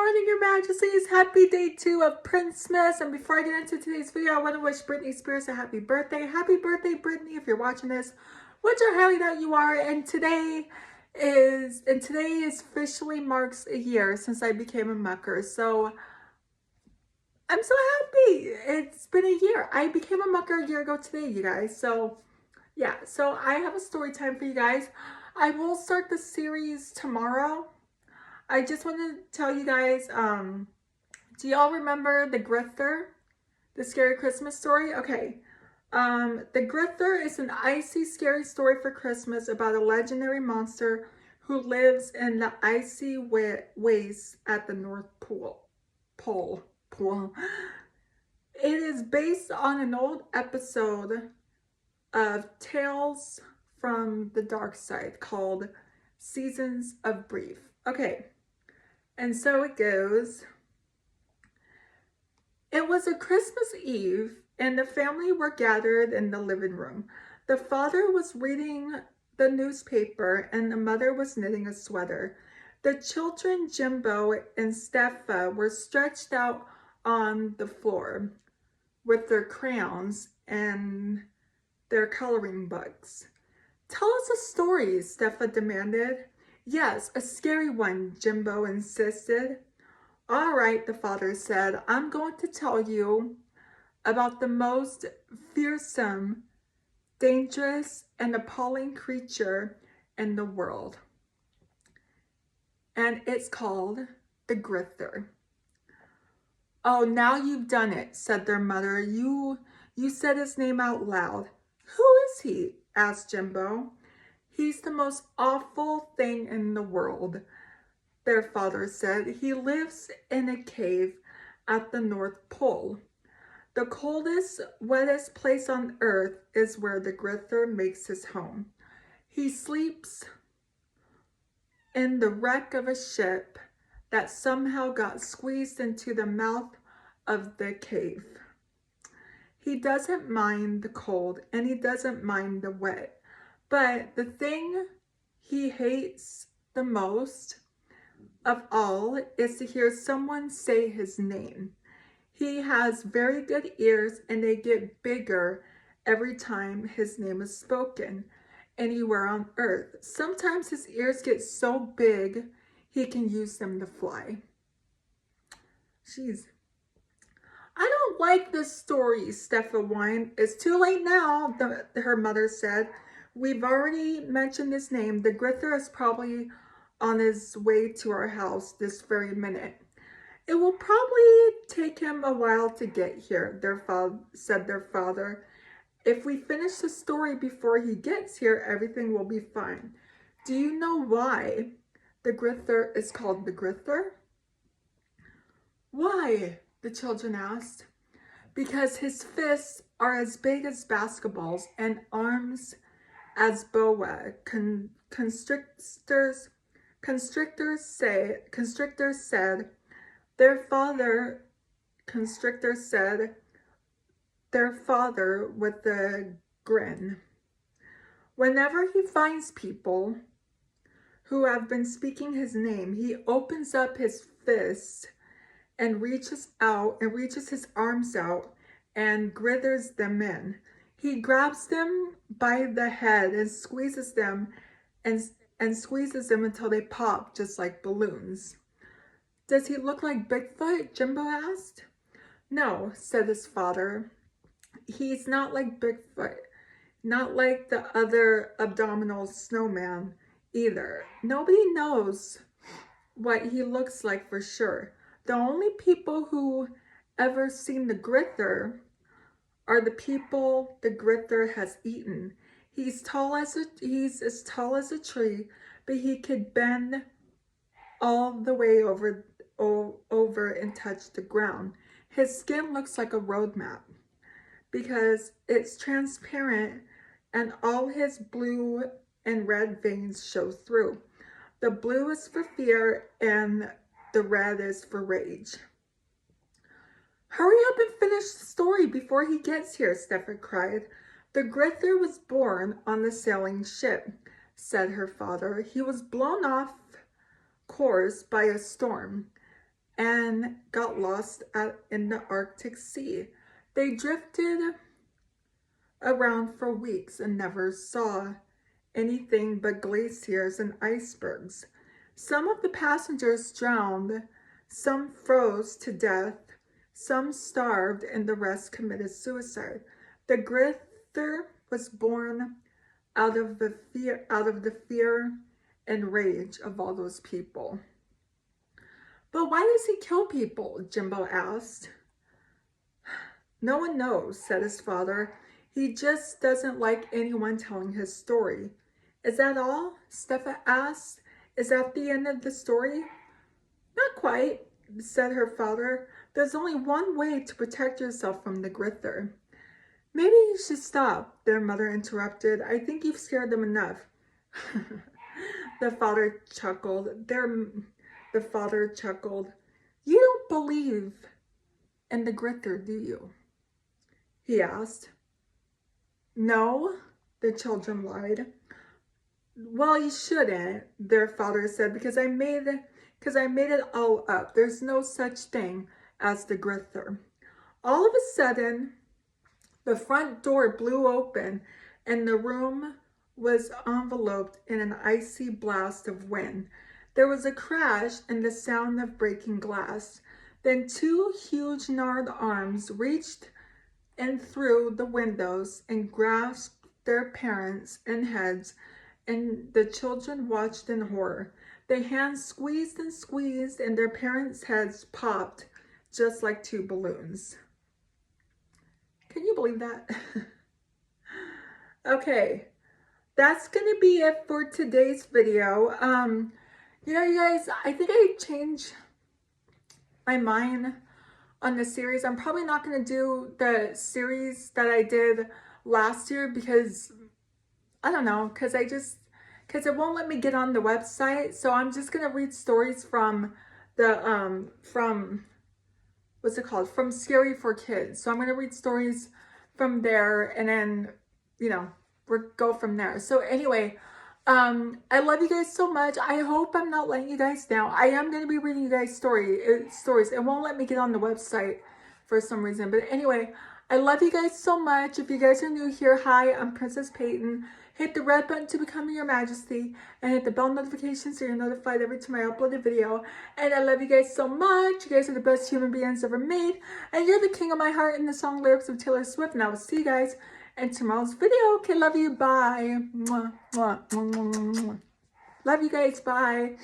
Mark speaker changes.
Speaker 1: morning, Your Majesties. Happy day 2 of Princemas. And before I get into today's video, I want to wish Britney Spears a happy birthday. Happy birthday, Britney, if you're watching this, which I highly doubt you are. And today is officially marks a year since I became a mucker. So I'm so happy. It's been a year. I became a mucker a year ago today, you guys. So yeah, so I have a story time for you guys. I will start the series tomorrow. I just want to tell you guys, do y'all remember the Grither, the scary Christmas story? Okay, the Grither is an icy, scary story for Christmas about a legendary monster who lives in the icy wastes at the North Pole. It is based on an old episode of Tales from the Dark Side called Seasons of Grief. Okay. And so it goes. It was a Christmas Eve, and the family were gathered in the living room. The father was reading the newspaper, and the mother was knitting a sweater. The children, Jimbo and Steffa, were stretched out on the floor with their crayons and their coloring books. "Tell us a story," Steffa demanded. "Yes, a scary one," Jimbo insisted. "All right," the father said. "I'm going to tell you about the most fearsome, dangerous, and appalling creature in the world. And it's called the Grither." "Oh, now you've done it," said their mother. You said his name out loud." "Who is he?" asked Jimbo. "He's the most awful thing in the world," their father said. "He lives in a cave at the North Pole. The coldest, wettest place on earth is where the Grither makes his home. He sleeps in the wreck of a ship that somehow got squeezed into the mouth of the cave. He doesn't mind the cold and he doesn't mind the wet. But the thing he hates the most of all is to hear someone say his name. He has very good ears and they get bigger every time his name is spoken anywhere on earth. Sometimes his ears get so big he can use them to fly." Jeez. "I don't like this story," Steffa whined. "It's too late now," her mother said. "We've already mentioned his name. The Grither is probably on his way to our house this very minute." "It will probably take him a while to get here," said their father. "If we finish the story before he gets here, everything will be fine." "Do you know why the Grither is called the Grither?" "Why?" the children asked. "Because his fists are as big as basketballs and arms as boa constrictors said. Their father with a grin. "Whenever he finds people who have been speaking his name, he opens up his fists and reaches his arms out and grithers them in. He grabs them by the head and squeezes them until they pop just like balloons." "Does he look like Bigfoot?" Jimbo asked. "No," said his father. "He's not like Bigfoot. Not like the other abdominal snowman either. Nobody knows what he looks like for sure. The only people who ever seen the Grither are the people the Grither has eaten. He's as tall as a tree, but he could bend all the way over and touch the ground. His skin looks like a road map because it's transparent and all his blue and red veins show through. The blue is for fear and the red is for rage." "Hurry up and finish the story before he gets here," Steffa cried. "The Grither was born on the sailing ship," said her father. "He was blown off course by a storm. and got lost in the Arctic Sea. They drifted around for weeks and never saw anything but glaciers and icebergs. Some of the passengers drowned, some froze to death, some starved, and the rest committed suicide. The Grither was born out of the fear and rage of all those people. But why does he kill people? Jimbo asked. No one knows, said his father. He just doesn't like anyone telling his story. Is that all? Steffa asked. Is that the end of the story? Not quite, said her father. There's only one way to protect yourself from the Grither. Maybe you should stop, their mother interrupted. I think you've scared them enough. The father chuckled. The father chuckled. You don't believe in the Grither, do you? He asked. No, the children lied. Well, you shouldn't, their father said, because I made it all up. There's no such thing as the Grither. All of a sudden, the front door blew open and the room was enveloped in an icy blast of wind. There was a crash and the sound of breaking glass. Then two huge gnarled arms reached in through the windows and grasped their parents and heads, and the children watched in horror. Their hands squeezed and squeezed, and their parents' heads popped just like two balloons. Can you believe that? Okay, that's gonna be it for today's video. You know, you guys, I think I changed my mind on the series. I'm probably not gonna do the series that I did last year because I don't know, because it won't let me get on the website. So I'm just gonna read stories from the what's it called? From Scary for Kids. So I'm gonna read stories from there, and then, you know, we'll go from there. So anyway, I love you guys so much. I hope I'm not letting you guys down. I am gonna be reading you guys stories. It won't let me get on the website for some reason. But anyway, I love you guys so much. If you guys are new here, hi, I'm Princess Peyton. Hit the red button to become your majesty, and hit the bell notification so you're notified every time I upload a video. And I love you guys so much. You guys are the best human beings ever made, and you're the king of my heart in the song lyrics of Taylor Swift. And I will see you guys in tomorrow's video. Okay, love you, bye. Mwah, mwah, mwah, mwah, mwah. Love you guys, bye.